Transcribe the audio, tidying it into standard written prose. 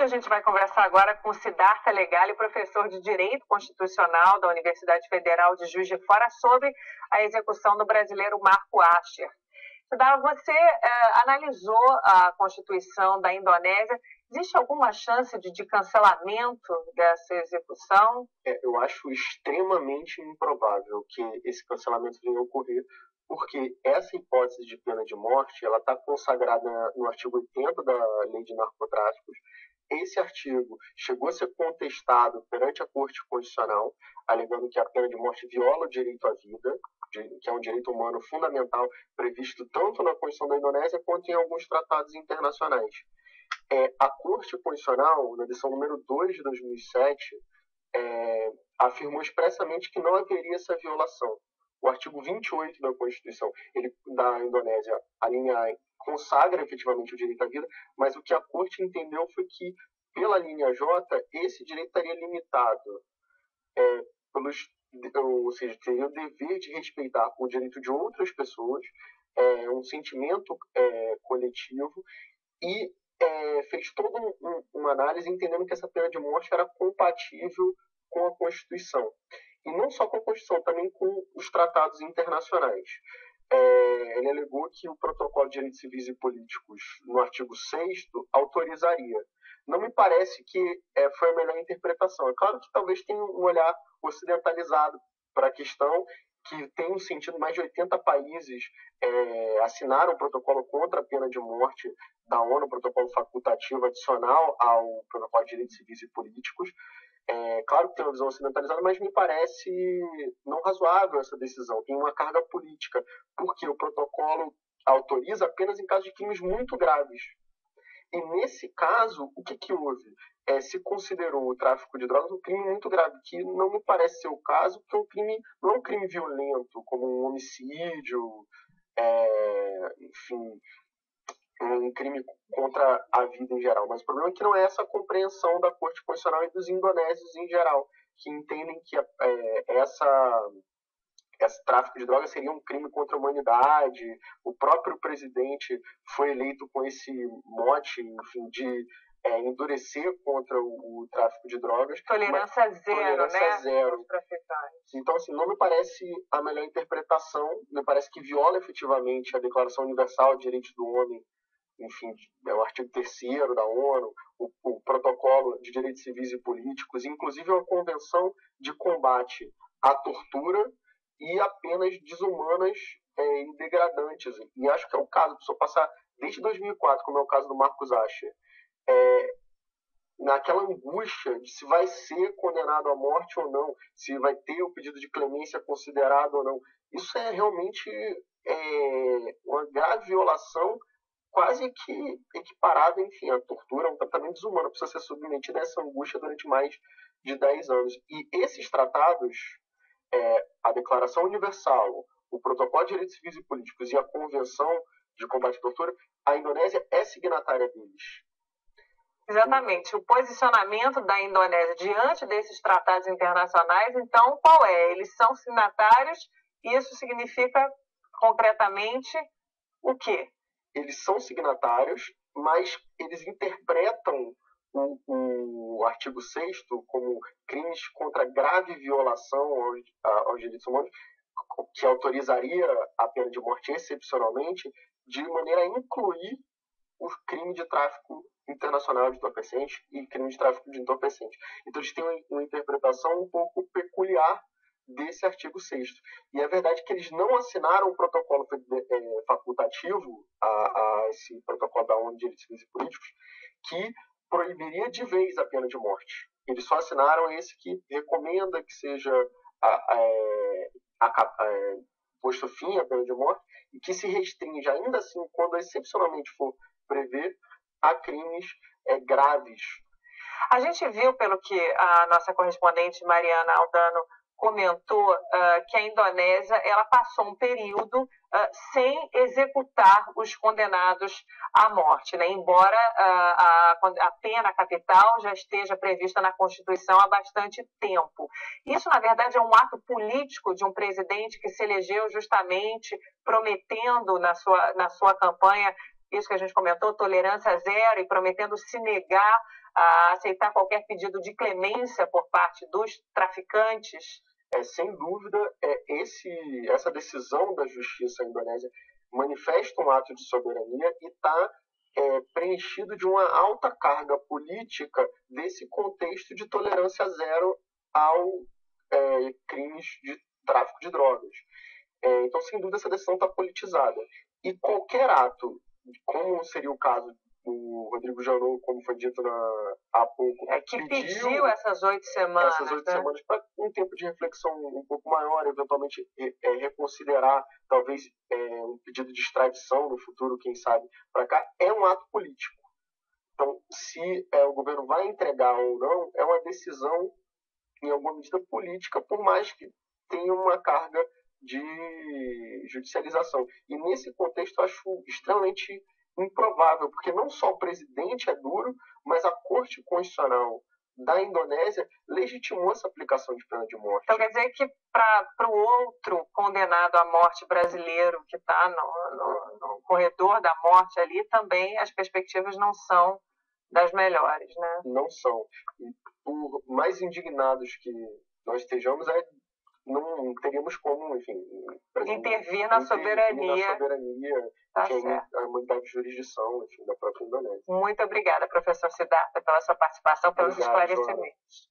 A gente vai conversar agora com Siddhartha Legali, professor de Direito Constitucional da Universidade Federal de Juiz de Fora, sobre a execução do brasileiro Marco Asher. Siddhartha, você analisou a Constituição da Indonésia. Existe alguma chance de cancelamento dessa execução? Eu acho extremamente improvável que esse cancelamento venha a ocorrer, porque essa hipótese de pena de morte ela está consagrada no artigo 80 da Lei de Narcotráficos. Esse artigo chegou a ser contestado perante a Corte Constitucional, alegando que a pena de morte viola o direito à vida, que é um direito humano fundamental previsto tanto na Constituição da Indonésia quanto em alguns tratados internacionais. A Corte Constitucional, na decisão número 2 de 2007, afirmou expressamente que não haveria essa violação. O artigo 28 da Constituição da Indonésia, a linha A, consagra efetivamente o direito à vida, mas o que a Corte entendeu foi que, pela linha J, esse direito estaria limitado, ou seja, teria o dever de respeitar o direito de outras pessoas, um sentimento coletivo, e fez toda uma análise entendendo que essa pena de morte era compatível com a Constituição. E não só com a Constituição, também com os tratados internacionais. Ele alegou que o Protocolo de Direitos Civis e Políticos, no artigo 6º, autorizaria. Não me parece que foi a melhor interpretação. É claro que talvez tenha um olhar ocidentalizado para a questão, que tem um sentido, mais de 80 países assinaram o protocolo contra a pena de morte da ONU, protocolo facultativo adicional ao Protocolo de Direitos Civis e Políticos. Claro que tem uma visão ocidentalizada, mas me parece não razoável essa decisão. Tem uma carga política, porque o protocolo autoriza apenas em casos de crimes muito graves. E nesse caso, o que houve? Se considerou o tráfico de drogas um crime muito grave, que não me parece ser o caso, porque não é um crime violento, como um homicídio, enfim, um crime contra a vida em geral. Mas o problema é que não é essa compreensão da Corte Constitucional e dos indonésios em geral, que entendem que esse tráfico de drogas seria um crime contra a humanidade. O próprio presidente foi eleito com esse mote, enfim, de endurecer contra o tráfico de drogas. Tolerância zero, né? Zero. Então, assim, não me parece a melhor interpretação. Me parece que viola efetivamente a Declaração Universal de Direitos do Homem, enfim, é o artigo 3º da ONU, o Protocolo de Direitos Civis e Políticos, inclusive a Convenção de Combate à Tortura e a penas desumanas e degradantes. E acho que é o caso, se eu passar desde 2004, como é o caso do Marcos Asher, naquela angústia de se vai ser condenado à morte ou não, se vai ter o pedido de clemência considerado ou não. Isso é realmente uma grave violação, quase que equiparada, enfim, à tortura, um tratamento desumano, precisa ser submetido a essa angústia durante mais de 10 anos. E esses tratados, a Declaração Universal, o Protocolo de Direitos Civis e Políticos e a Convenção de Combate à Tortura, a Indonésia é signatária deles. Exatamente. O posicionamento da Indonésia diante desses tratados internacionais, então, qual é? Eles são signatários e isso significa, concretamente, o quê? Eles são signatários, mas eles interpretam o artigo 6º como crimes contra grave violação aos direitos humanos, que autorizaria a pena de morte excepcionalmente, de maneira a incluir o crime de tráfico internacional de entorpecentes e crime de tráfico de entorpecentes. Então, eles têm uma interpretação um pouco peculiar desse artigo 6º. E é verdade que eles não assinaram o protocolo facultativo a esse protocolo da ONU de Direitos Civis e Políticos, que proibiria de vez a pena de morte. Eles só assinaram esse que recomenda que seja posto fim à pena de morte e que se restringe, ainda assim, quando excepcionalmente for prever, a crimes graves. A gente viu, pelo que a nossa correspondente Mariana Aldano comentou, que a Indonésia ela passou um período sem executar os condenados à morte, né? Embora a pena capital já esteja prevista na Constituição há bastante tempo. Isso, na verdade, é um ato político de um presidente que se elegeu justamente prometendo na sua campanha isso que a gente comentou, tolerância zero, e prometendo se negar a aceitar qualquer pedido de clemência por parte dos traficantes? Sem dúvida, essa decisão da justiça indonésia manifesta um ato de soberania e está preenchido de uma alta carga política desse contexto de tolerância zero ao crimes de tráfico de drogas. Então, sem dúvida, essa decisão está politizada. E qualquer ato, como seria o caso do Rodrigo Janot, como foi dito há pouco, que pediu essas 8 semanas. Essas 8 semanas para um tempo de reflexão um pouco maior, eventualmente reconsiderar, talvez, um pedido de extradição no futuro, quem sabe, para cá, é um ato político. Então, se o governo vai entregar ou não, é uma decisão, em alguma medida, política, por mais que tenha uma carga de judicialização. E nesse contexto, eu acho extremamente improvável, porque não só o presidente é duro, mas a Corte Constitucional da Indonésia legitimou essa aplicação de pena de morte. Então quer dizer que para o outro condenado à morte brasileiro que está no corredor da morte ali, também as perspectivas não são das melhores, né? Não são. E por mais indignados que nós estejamos, não teríamos como, enfim, intervir na soberania, tá, que é a imunidade de jurisdição, enfim, da própria Indonésia. Muito obrigada, professor Siddhartha, pela sua participação, pelos esclarecimentos.